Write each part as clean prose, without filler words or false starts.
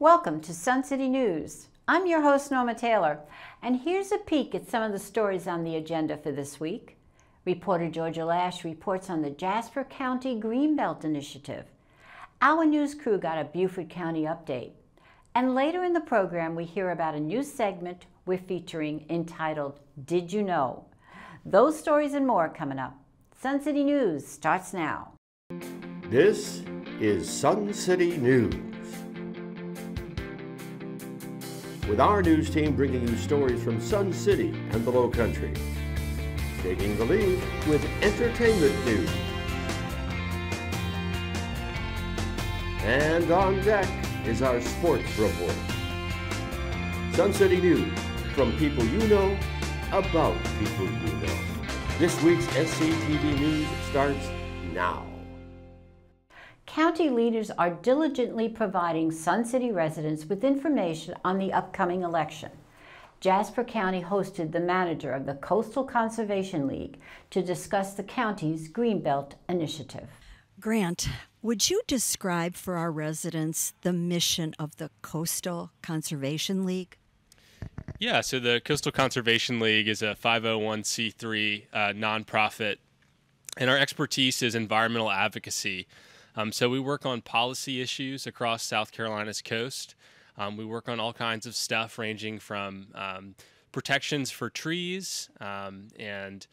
Welcome to Sun City News. I'm your host, Norma Taylor, and here's a peek at some of the stories on the agenda for this week. Reporter Georgia Lash reports on the Jasper County Greenbelt Initiative. Our news crew got a Beaufort County update. And later in the program, we hear about a new segment we're featuring entitled, Did You Know? Those stories and more coming up. Sun City News starts now. This is Sun City News, with our news team bringing you stories from Sun City and the Low Country. Taking the lead with entertainment news. And on deck is our sports report. Sun City News, from people you know, about people you know. This week's SCTV News starts now. County leaders are diligently providing Sun City residents with information on the upcoming election. Jasper County hosted the manager of the Coastal Conservation League to discuss the county's Greenbelt Initiative. Grant, would you describe for our residents the mission of the Coastal Conservation League? Yeah, so the Coastal Conservation League is a 501c3 nonprofit, and our expertise is environmental advocacy. So we work on policy issues across South Carolina's coast. We work on all kinds of stuff ranging from protections for trees and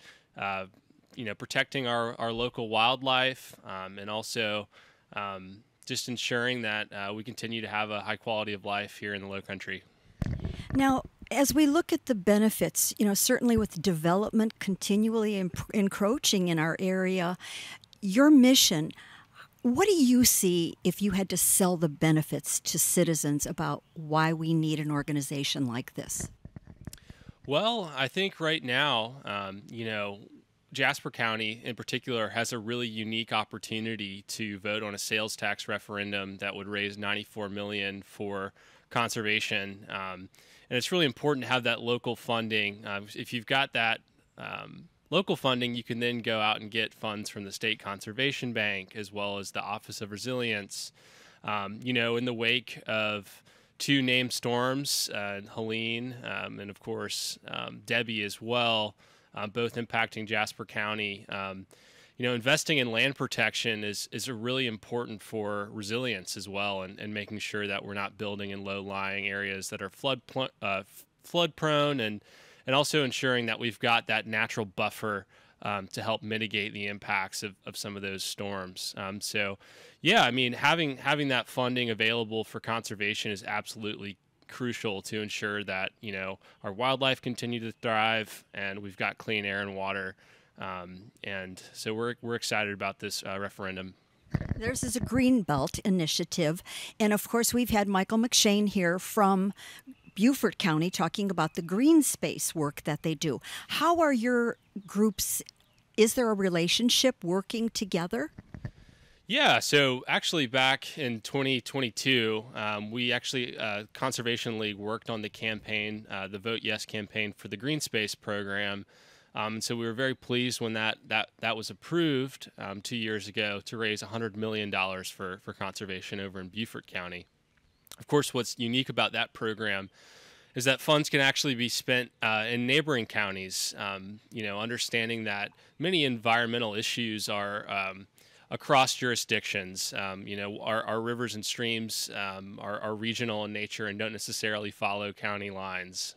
protecting our local wildlife, and also just ensuring that we continue to have a high quality of life here in the Low Country. Now, as we look at the benefits, certainly with development continually encroaching in our area, your mission, what do you see if you had to sell the benefits to citizens about why we need an organization like this? Well, I think right now, Jasper County in particular has a really unique opportunity to vote on a sales tax referendum that would raise $94 million for conservation. And it's really important to have that local funding. If you've got that local funding, you can then go out and get funds from the State Conservation Bank as well as the Office of Resilience. In the wake of two named storms, Helene and of course Debbie as well, both impacting Jasper County. Investing in land protection is really important for resilience as well, and making sure that we're not building in low-lying areas that are flood prone, and also ensuring that we've got that natural buffer to help mitigate the impacts of some of those storms. Having that funding available for conservation is absolutely crucial to ensure that our wildlife continue to thrive and we've got clean air and water. And so we're excited about this referendum. Theirs is a Greenbelt initiative, and of course we've had Michael McShane here from Beaufort County talking about the green space work that they do. How are your groups, is there a relationship working together? Yeah, so actually back in 2022, we actually, Conservation League worked on the campaign, the Vote Yes campaign for the Green Space program. So we were very pleased when that was approved 2 years ago to raise $100 million for conservation over in Beaufort County. Of course, what's unique about that program is that funds can actually be spent in neighboring counties, understanding that many environmental issues are across jurisdictions. Our rivers and streams are regional in nature and don't necessarily follow county lines.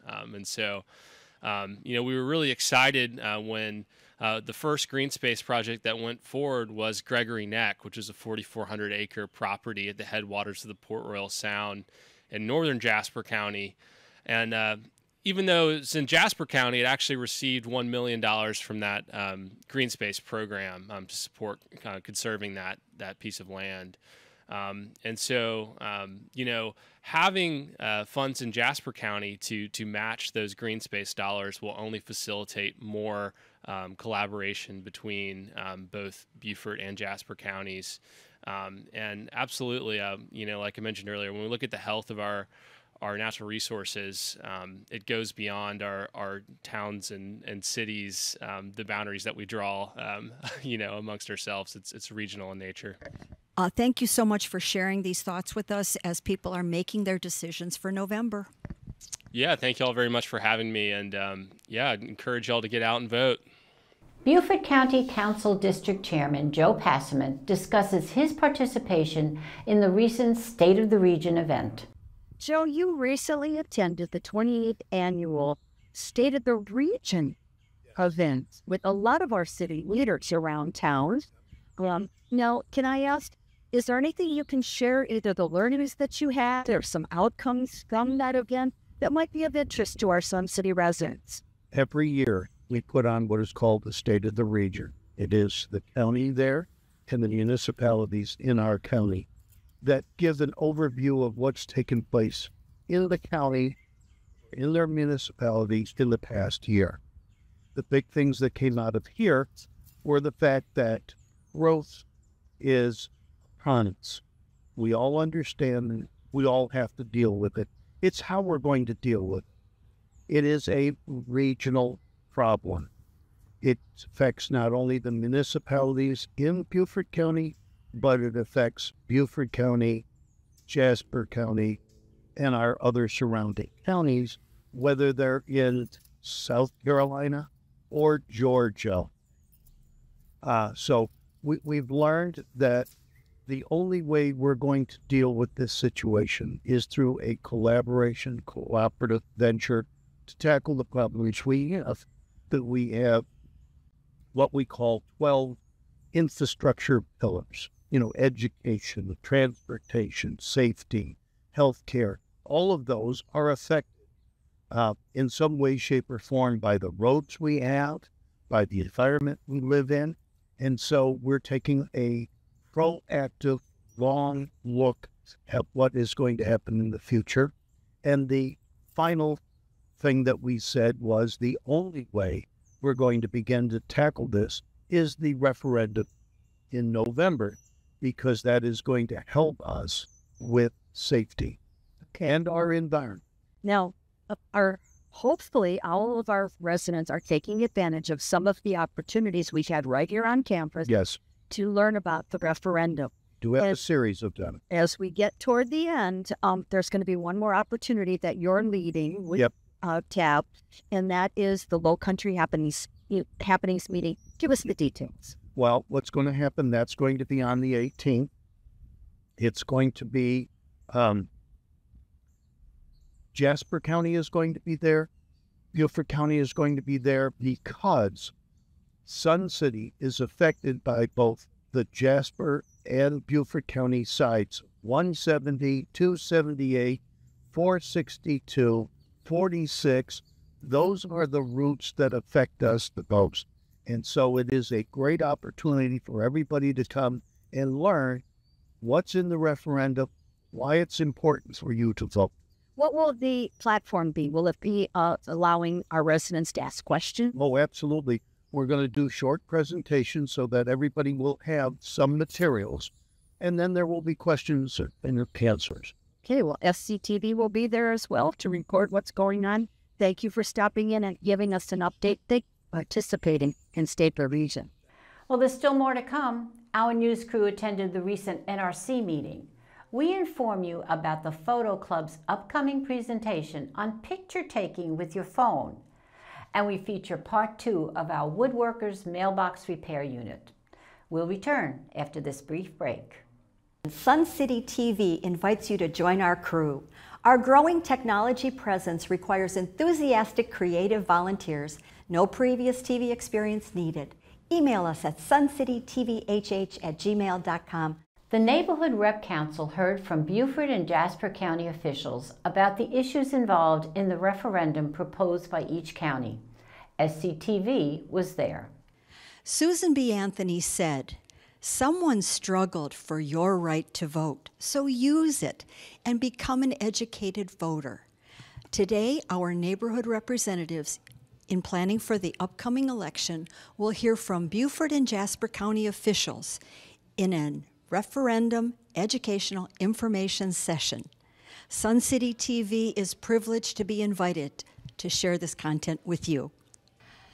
We were really excited when the first green space project that went forward was Gregory Neck, which is a 4,400-acre property at the headwaters of the Port Royal Sound in northern Jasper County. And even though it's in Jasper County, it actually received $1 million from that green space program to support conserving that piece of land. Having funds in Jasper County to match those green space dollars will only facilitate more collaboration between both Beaufort and Jasper counties. And absolutely, like I mentioned earlier, when we look at the health of our natural resources, it goes beyond our towns and cities, the boundaries that we draw, amongst ourselves. It's regional in nature. Thank you so much for sharing these thoughts with us as people are making their decisions for November. Yeah, thank you all very much for having me. And I'd encourage y'all to get out and vote. Beaufort County Council District Chairman Joe Passaman discusses his participation in the recent State of the Region event. Joe, you recently attended the 28th annual State of the Region event with a lot of our city leaders around town. Now, can I ask, is there anything you can share, either the learnings that you had or some outcomes from that event that might be of interest to our Sun City residents? Every year, we put on what is called the State of the Region. It is the county there and the municipalities in our county that give an overview of what's taken place in the county, in their municipalities in the past year. The big things that came out of here were the fact that growth is upon us. We all understand and we all have to deal with it. It's how we're going to deal with it. It is a regional problem. It affects not only the municipalities in Beaufort County, but it affects Beaufort County, Jasper County, and our other surrounding counties, whether they're in South Carolina or Georgia. So we've learned that the only way we're going to deal with this situation is through a cooperative venture to tackle the problems we have. That we have what we call 12 infrastructure pillars, education, transportation, safety, healthcare. All of those are affected in some way, shape, or form by the roads we have, by the environment we live in. And so we're taking a proactive, long look at what is going to happen in the future. And the final thing that we said was the only way we're going to begin to tackle this is the referendum in November, because that is going to help us with safety and our environment. Now, hopefully all of our residents are taking advantage of some of the opportunities we've had right here on campus. Yes. To learn about the referendum. Do have a series of them. As we get toward the end, there's going to be one more opportunity that you're leading with TAB, and that is the Low Country Happenings meeting. Give us the details. Well, what's going to happen, that's going to be on the 18th. It's going to be, Jasper County is going to be there. Beaufort County is going to be there because Sun City is affected by both the Jasper and Beaufort County sites, 170, 278, 462, 46. Those are the routes that affect us the most. And so it is a great opportunity for everybody to come and learn what's in the referendum, why it's important for you to vote. What will the platform be? Will it be allowing our residents to ask questions? Oh, absolutely. We're going to do short presentations so that everybody will have some materials, and then there will be questions and answers. Okay, well, SCTV will be there as well to record what's going on. Thank you for stopping in and giving us an update. Thank you for participating in State of the Region. Well, there's still more to come. Our news crew attended the recent NRC meeting. We inform you about the Photo Club's upcoming presentation on picture taking with your phone. And we feature part 2 of our Woodworkers Mailbox Repair Unit. We'll return after this brief break. Sun City TV invites you to join our crew. Our growing technology presence requires enthusiastic, creative volunteers. No previous TV experience needed. Email us at suncitytvhh@gmail.com. The Neighborhood Rep Council heard from Beaufort and Jasper County officials about the issues involved in the referendum proposed by each county. SCTV was there. Susan B. Anthony said, "Someone struggled for your right to vote, so use it and become an educated voter." Today, our neighborhood representatives in planning for the upcoming election will hear from Beaufort and Jasper County officials in an referendum educational information session. Sun City TV is privileged to be invited to share this content with you.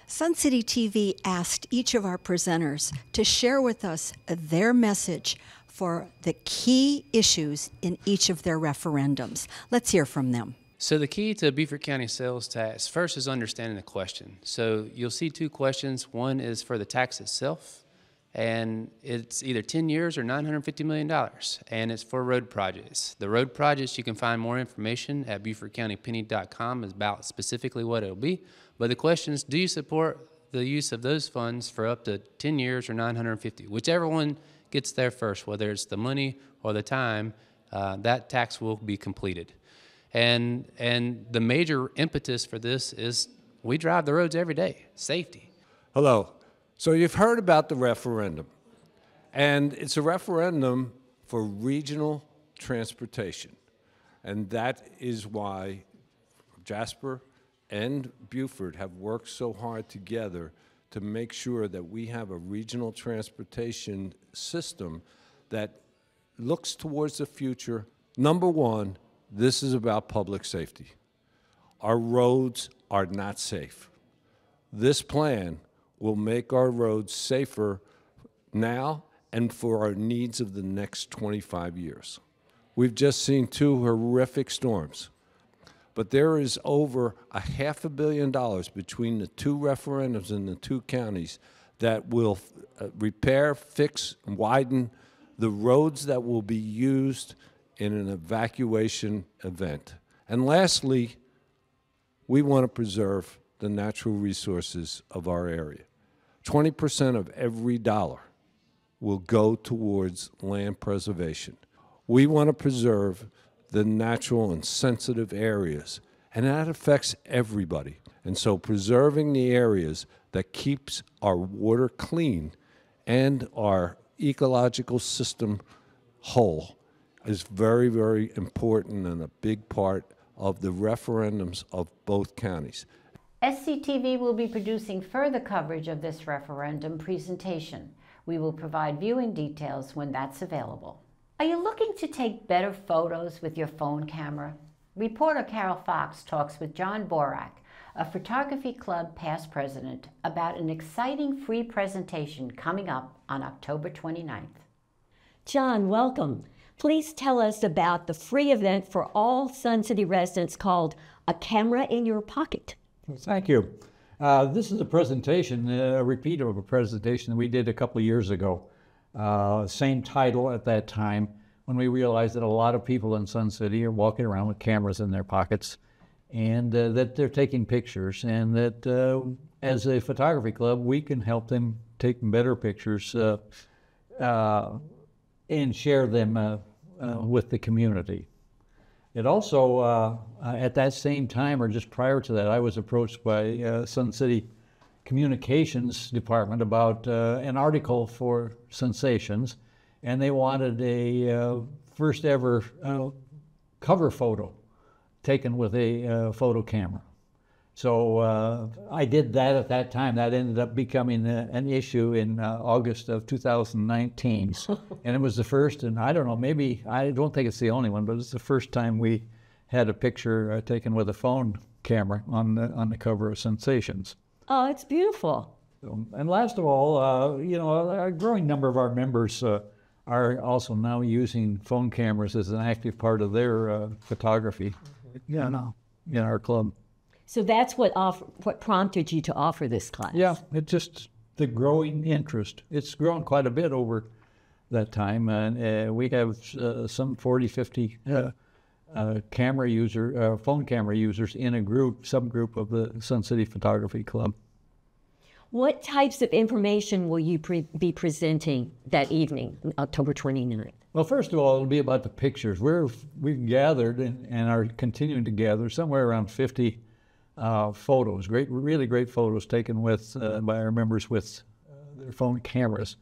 Sun City TV asked each of our presenters to share with us their message for the key issues in each of their referendums. Let's hear from them. So the key to Beaufort County sales tax, first is understanding the question. So you'll see two questions. One is for the tax itself, and it's either 10 years or $950 million, and it's for road projects. The road projects, you can find more information at BeaufortCountyPenny.com about specifically what it'll be. But the question is, do you support the use of those funds for up to 10 years or 950? Whichever one gets there first, whether it's the money or the time, that tax will be completed. And the major impetus for this is we drive the roads every day, safety. Hello. So you've heard about the referendum, and it's a referendum for regional transportation. And that is why Jasper and Beaufort have worked so hard together to make sure that we have a regional transportation system that looks towards the future. Number one, this is about public safety. Our roads are not safe. This plan will make our roads safer now and for our needs of the next 25 years. We've just seen two horrific storms, but there is over $500 million between the two referendums in the two counties that will repair, fix, and widen the roads that will be used in an evacuation event. And lastly, we want to preserve the natural resources of our area. 20% of every dollar will go towards land preservation. We want to preserve the natural and sensitive areas, and that affects everybody. And so preserving the areas that keeps our water clean and our ecological system whole is very, very important and a big part of the referendums of both counties. SCTV will be producing further coverage of this referendum presentation. We will provide viewing details when that's available. Are you looking to take better photos with your phone camera? Reporter Carol Fox talks with John Borak, a photography club past president, about an exciting free presentation coming up on October 29th. John, welcome. Please tell us about the free event for all Sun City residents called A Camera in Your Pocket. Thank you. This is a presentation, a repeat of a presentation that we did a couple of years ago. Same title at that time, when we realized that a lot of people in Sun City are walking around with cameras in their pockets, and that they're taking pictures, and that as a photography club, we can help them take better pictures and share them with the community. It also, at that same time, or just prior to that, I was approached by Sun City Communications Department about an article for Sensations, and they wanted a first ever cover photo taken with a photo camera. So I did that at that time. That ended up becoming an issue in August of 2019. And it was the first, and I don't know, maybe, I don't think it's the only one, but it's the first time we had a picture taken with a phone camera on the cover of Sensations. Oh, it's beautiful. And last of all, you know, a growing number of our members are also now using phone cameras as an active part of their photography in our club. So that's what prompted you to offer this class? Yeah, it's just the growing interest. It's grown quite a bit over that time, and we have some 40, 50 phone camera users in a subgroup of the Sun City Photography Club. What types of information will you be presenting that evening, October 29th? Well, first of all, it'll be about the pictures. We've gathered and are continuing to gather somewhere around 50 photos, really great photos taken by our members with their phone cameras.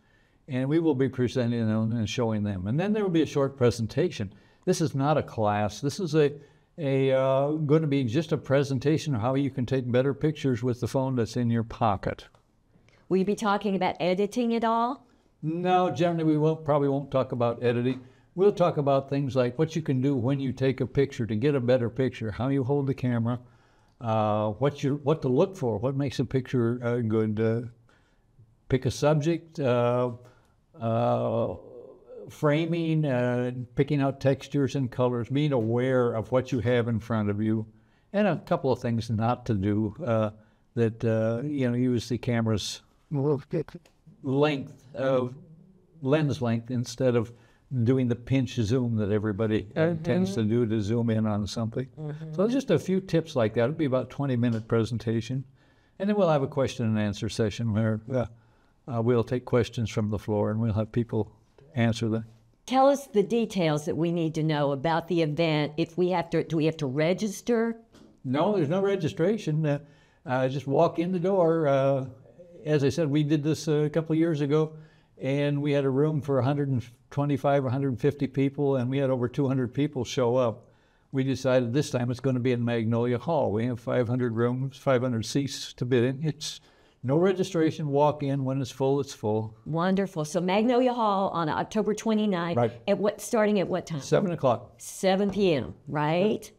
And we will be presenting them and showing them. And then there will be a short presentation. This is not a class. This is going to be just a presentation of how you can take better pictures with the phone that's in your pocket. Will you be talking about editing at all? No, generally we probably won't talk about editing. We'll talk about things like what you can do when you take a picture to get a better picture, how you hold the camera, what to look for, what makes a picture good. Pick a subject, framing, picking out textures and colors, being aware of what you have in front of you, and a couple of things not to do use the camera's lens length instead of doing the pinch zoom that everybody tends to do to zoom in on something. So just a few tips like that. It'll be about a 20-minute presentation. And then we'll have a question and answer session where we'll take questions from the floor and we'll have people answer them. Tell us the details that we need to know about the event. Do we have to register? No, there's no registration. Just walk in the door. As I said, we did this a couple of years ago, and we had a room for 125, 150 people, and we had over 200 people show up. We decided this time it's going to be in Magnolia Hall. We have 500 rooms, 500 seats to bid in. It's no registration. Walk in. When it's full, it's full. Wonderful. So Magnolia Hall on October 29th. Right. Starting at what time? 7 o'clock. 7 p.m., right?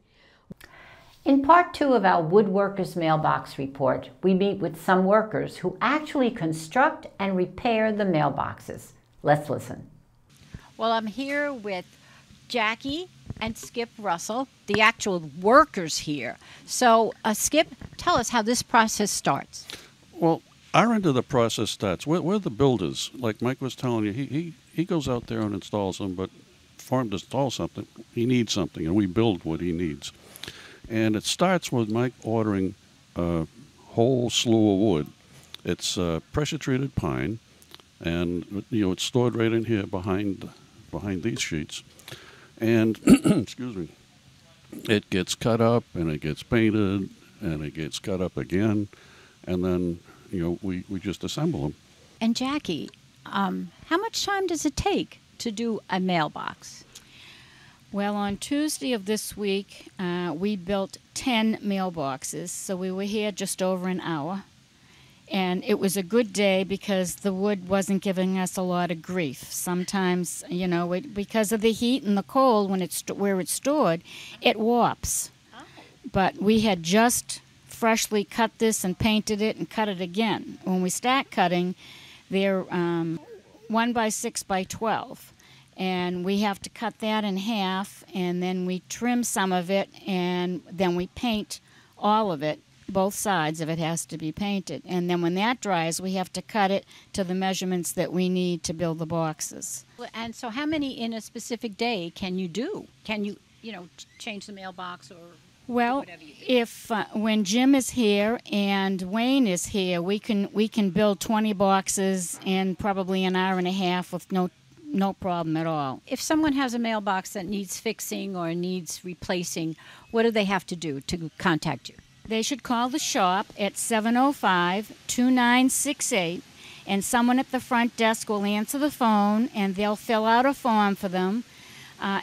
In part 2 of our Woodworkers Mailbox report, we meet with some workers who actually construct and repair the mailboxes. Let's listen. Well, I'm here with Jackie and Skip Russell, the actual workers here. So, Skip, tell us how this process starts. Well, our end of the process starts. We're the builders. Like Mike was telling you, he goes out there and installs them, but for him to install something, he needs something, and we build what he needs. And it starts with Mike ordering a whole slew of wood. It's pressure-treated pine, and it's stored right in here behind these sheets. And excuse me, it gets cut up, and it gets painted, and it gets cut up again, and then we just assemble them. And Jackie, how much time does it take to do a mailbox? Well, on Tuesday of this week, we built 10 mailboxes, so we were here just over an hour. And it was a good day because the wood wasn't giving us a lot of grief. Sometimes, because of the heat and the cold, where it's stored, it warps. Oh. But we had just freshly cut this and painted it and cut it again. When we start cutting, they're 1 by 6 by 12. And we have to cut that in half, and then we trim some of it, and then we paint all of it. Both sides of it has to be painted. And then when that dries, we have to cut it to the measurements that we need to build the boxes. And so how many in a specific day can you do? Can you, change the mailbox or well, whatever you do? If when Jim is here and Wayne is here, we can build 20 boxes in probably an hour and a half with no problem at all. If someone has a mailbox that needs fixing or needs replacing, what do they have to do to contact you? They should call the shop at 705-2968, and someone at the front desk will answer the phone, and they'll fill out a form for them.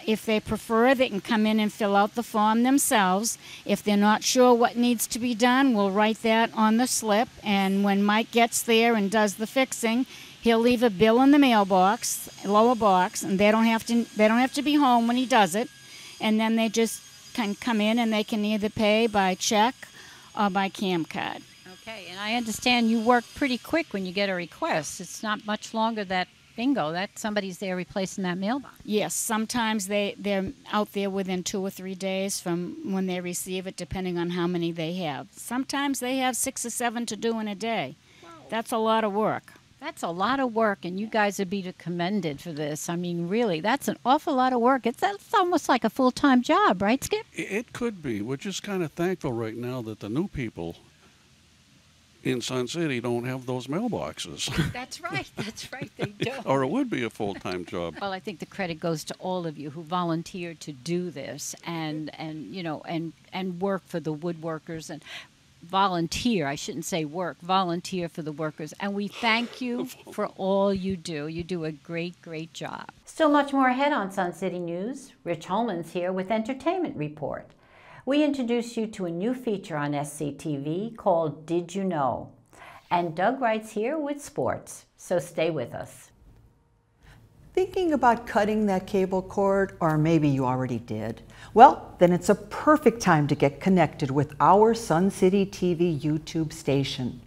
If they prefer, they can come in and fill out the form themselves. If they're not sure what needs to be done, we'll write that on the slip, and when Mike gets there and does the fixing, he'll leave a bill in the mailbox, lower box, and they don't have to be home when he does it, and then they just can come in and they can either pay by check or by cam card. Okay, and I understand you work pretty quick when you get a request. It's not much longer that bingo, that somebody's there replacing that mailbox. Yes, sometimes they're out there within 2 or 3 days from when they receive it, depending on how many they have. Sometimes they have 6 or 7 to do in a day. Wow. That's a lot of work. That's a lot of work, and you guys would be commended for this. I mean, really, that's an awful lot of work. It's almost like a full-time job, right, Skip? It could be. We're just kind of thankful right now that the new people in Sun City don't have those mailboxes. That's right. That's right. They don't. Or it would be a full-time job. Well, I think the credit goes to all of you who volunteered to do this and work for the woodworkers and volunteer. I shouldn't say work. Volunteer for the workers. And we thank you for all you do. You do a great, great job. Still much more ahead on Sun City News. Rich Holman's here with Entertainment Report. We introduce you to a new feature on SCTV called Did You Know? And Doug Wright's here with sports, so stay with us. Thinking about cutting that cable cord, or maybe you already did? Well, then it's a perfect time to get connected with our Sun City TV YouTube station.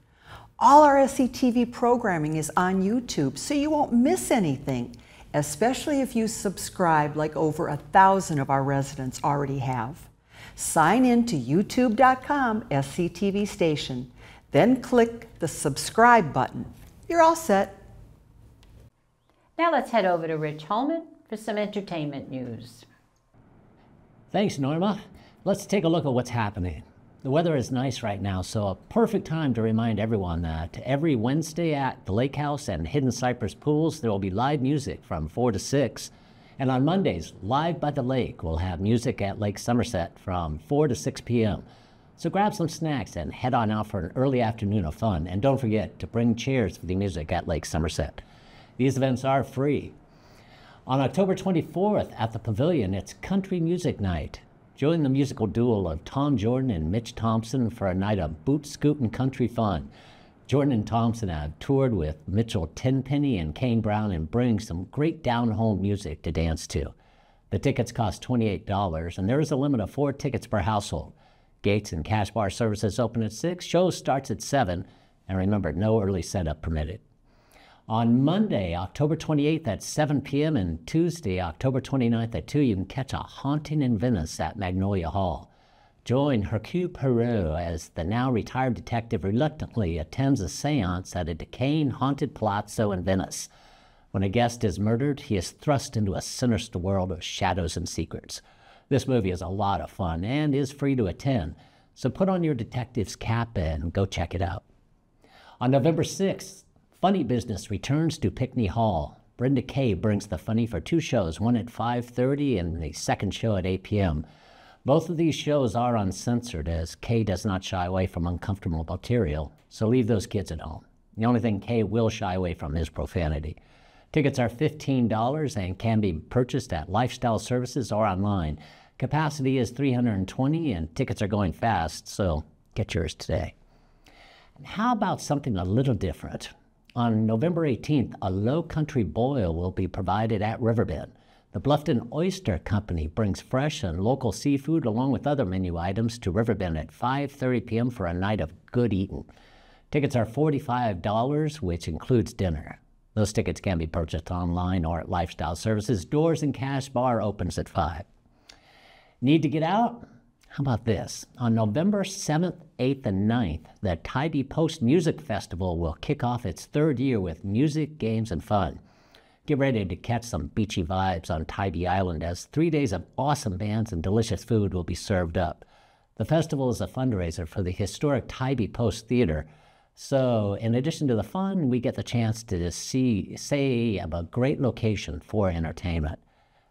All our SCTV programming is on YouTube, so you won't miss anything. especially if you subscribe like over 1,000 of our residents already have. Sign in to youtube.com SCTV station, then click the subscribe button. You're all set. Now let's head over to Rich Holman for some entertainment news. Thanks, Norma. Let's take a look at what's happening. The weather is nice right now, so a perfect time to remind everyone that every Wednesday at the Lake House and Hidden Cypress Pools, there will be live music from 4 to 6. And on Mondays, Live by the Lake will have music at Lake Somerset from 4 to 6 p.m. So grab some snacks and head on out for an early afternoon of fun. And don't forget to bring chairs for the music at Lake Somerset. These events are free. On October 24th at the Pavilion, it's Country Music Night. Join the musical duel of Tom Jordan and Mitch Thompson for a night of boot scootin' country fun. Jordan and Thompson have toured with Mitchell Tenpenny and Kane Brown and bring some great down-home music to dance to. The tickets cost $28, and there is a limit of 4 tickets per household. Gates and cash bar services open at 6, show starts at 7, and remember, no early setup permitted. On Monday, October 28th at 7 p.m. and Tuesday, October 29th at 2, you can catch a haunting in Venice at Magnolia Hall. Join Hercule Poirot as the now retired detective reluctantly attends a seance at a decaying haunted palazzo in Venice. When a guest is murdered, he is thrust into a sinister world of shadows and secrets. This movie is a lot of fun and is free to attend, so put on your detective's cap and go check it out. On November 6th, Funny Business returns to Pinckney Hall. Brenda Kay brings the funny for 2 shows, one at 5:30 and the second show at 8 p.m. Both of these shows are uncensored, as Kay does not shy away from uncomfortable material, so leave those kids at home. The only thing Kay will shy away from is profanity. Tickets are $15 and can be purchased at Lifestyle Services or online. Capacity is 320 and tickets are going fast, so get yours today. And how about something a little different? On November 18th, a low country boil will be provided at Riverbend. The Bluffton Oyster Company brings fresh and local seafood along with other menu items to Riverbend at 5:30 p.m. for a night of good eating. Tickets are $45, which includes dinner. Those tickets can be purchased online or at Lifestyle Services. Doors and cash bar opens at 5. Need to get out? How about this? On November 7th, 8th, and 9th, the Tybee Post Music Festival will kick off its 3rd year with music, games, and fun. Get ready to catch some beachy vibes on Tybee Island as 3 days of awesome bands and delicious food will be served up. The festival is a fundraiser for the historic Tybee Post Theater. So in addition to the fun, we get the chance to see a great location for entertainment.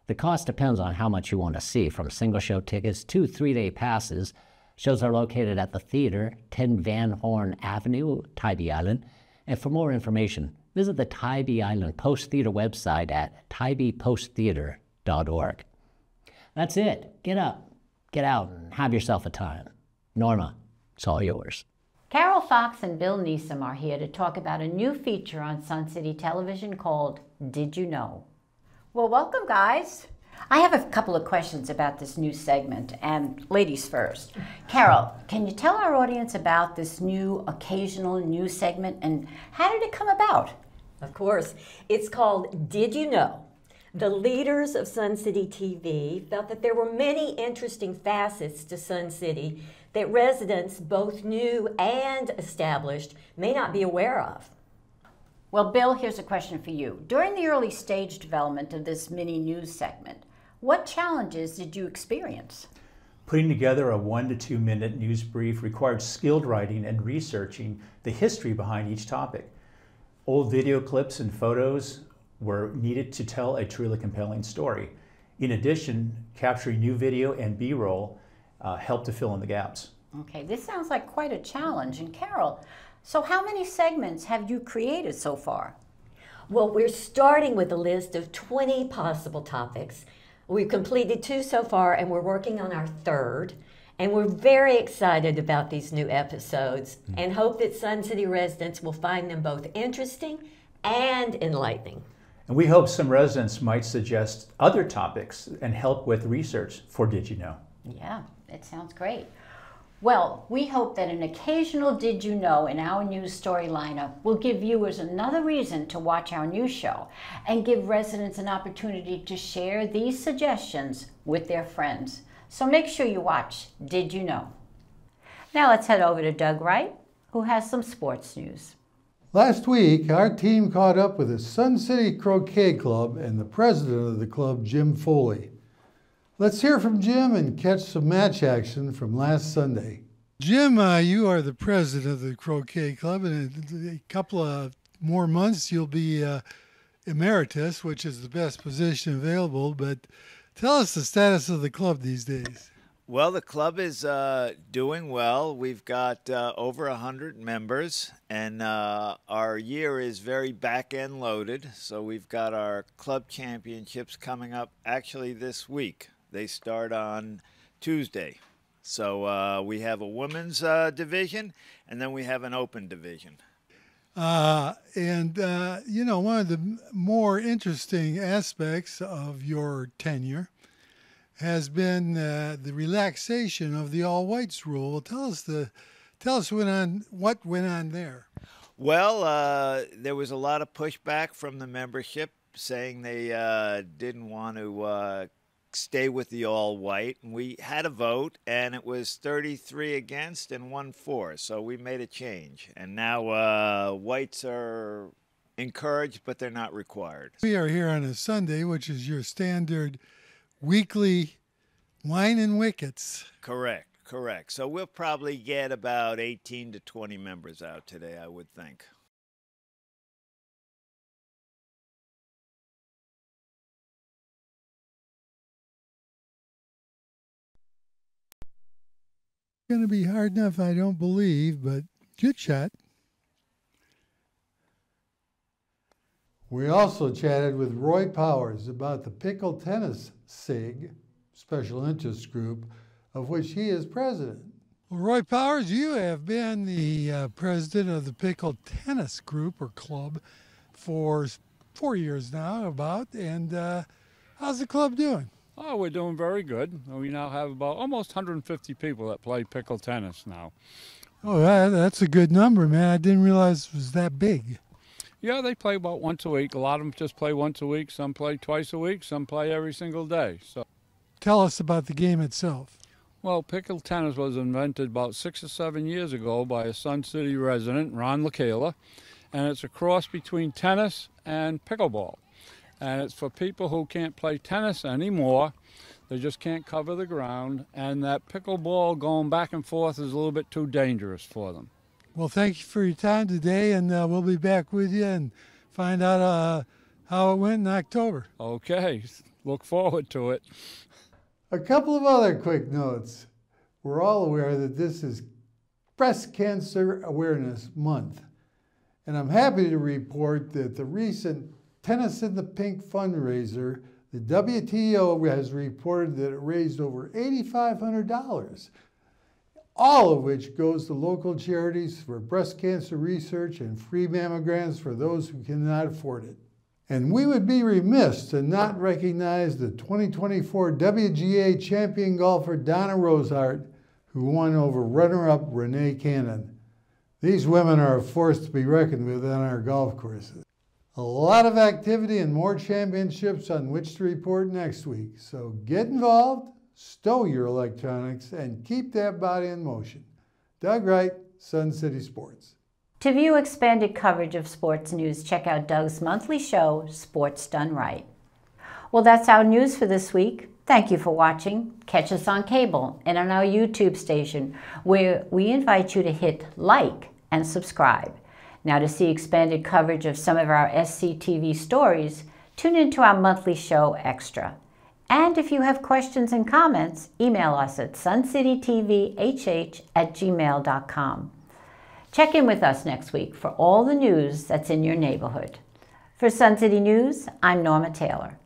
The cost depends on how much you want to see, from single show tickets to 3-day passes. Shows are located at the theater, 10 Van Horn Avenue, Tybee Island. And for more information, visit the Tybee Island Post Theater website at tybeeposttheater.org. That's it. Get up, get out, and have yourself a time. Norma, it's all yours. Carol Fox and Bill Neeson are here to talk about a new feature on Sun City Television called Did You Know? Well, welcome, guys. I have a couple of questions about this new segment, and ladies first. Carol, can you tell our audience about this new occasional news segment, and how did it come about? Of course. It's called Did You Know? The leaders of Sun City TV felt that there were many interesting facets to Sun City that residents, both new and established, may not be aware of. Well, Bill, here's a question for you. During the early stage development of this mini news segment, what challenges did you experience? Putting together a 1 to 2 minute news brief required skilled writing and researching the history behind each topic. Old video clips and photos were needed to tell a truly compelling story. In addition, capturing new video and B-roll helped to fill in the gaps. Okay, this sounds like quite a challenge. And Carol, so how many segments have you created so far? Well, we're starting with a list of 20 possible topics. We've completed 2 so far, and we're working on our 3rd. And we're very excited about these new episodes and hope that Sun City residents will find them both interesting and enlightening. And we hope some residents might suggest other topics and help with research for Did You Know? Yeah, that sounds great. Well, we hope that an occasional Did You Know in our news story lineup will give viewers another reason to watch our news show and give residents an opportunity to share these suggestions with their friends. So make sure you watch Did You Know? Now let's head over to Doug Wright, who has some sports news. Last week, our team caught up with the Sun City Croquet Club and the president of the club, Jim Foley. Let's hear from Jim and catch some match action from last Sunday. Jim, you are the president of the Croquet Club, and in a couple of more months you'll be emeritus, which is the best position available. But tell us the status of the club these days. Well, the club is doing well. We've got over 100 members, and our year is very back-end loaded. So we've got our club championships coming up actually this week. They start on Tuesday. So we have a women's division, and then we have an open division. You know, one of the more interesting aspects of your tenure has been the relaxation of the all-whites rule. Tell us what went on there. Well, there was a lot of pushback from the membership saying they didn't want to stay with the all-white. And we had a vote, and it was 33 against and 1 for. So we made a change. And now whites are encouraged, but they're not required. We are here on a Sunday, which is your standard weekly wine and wickets. Correct. So we'll probably get about 18 to 20 members out today, I would think. It's going to be hard enough, I don't believe, but good shot. We also chatted with Roy Powers about the Pickle Tennis SIG, special interest group, of which he is president. Well, Roy Powers, you have been the president of the Pickle Tennis Group or Club for 4 years now, and how's the club doing? Oh, we're doing very good. We now have about almost 150 people that play pickle tennis now. Oh, that's a good number, man. I didn't realize it was that big. Yeah, they play about once a week. A lot of them just play once a week. Some play twice a week. Some play every single day. So, tell us about the game itself. Well, pickle tennis was invented about 6 or 7 years ago by a Sun City resident, Ron LaCayla, and it's a cross between tennis and pickleball. And it's for people who can't play tennis anymore. They just can't cover the ground, and that pickleball going back and forth is a little bit too dangerous for them. Well, thank you for your time today, and we'll be back with you and find out how it went in October. Okay, look forward to it. A couple of other quick notes. We're all aware that this is Breast Cancer Awareness Month, and I'm happy to report that the recent Tennis in the Pink fundraiser, the WTO has reported that it raised over $8,500, all of which goes to local charities for breast cancer research and free mammograms for those who cannot afford it. And we would be remiss to not recognize the 2024 WGA champion golfer Donna Rosehart, who won over runner-up Renee Cannon. These women are a force to be reckoned with on our golf courses. A lot of activity and more championships on which to report next week. So get involved, stow your electronics, and keep that body in motion. Doug Wright, Sun City Sports. To view expanded coverage of sports news, check out Doug's monthly show, Sports Done Right. Well, that's our news for this week. Thank you for watching. Catch us on cable and on our YouTube station, where we invite you to hit like and subscribe. Now, to see expanded coverage of some of our SCTV stories, tune into our monthly show, Extra. And if you have questions and comments, email us at suncitytvhh@gmail.com. Check in with us next week for all the news that's in your neighborhood. For Sun City News, I'm Norma Taylor.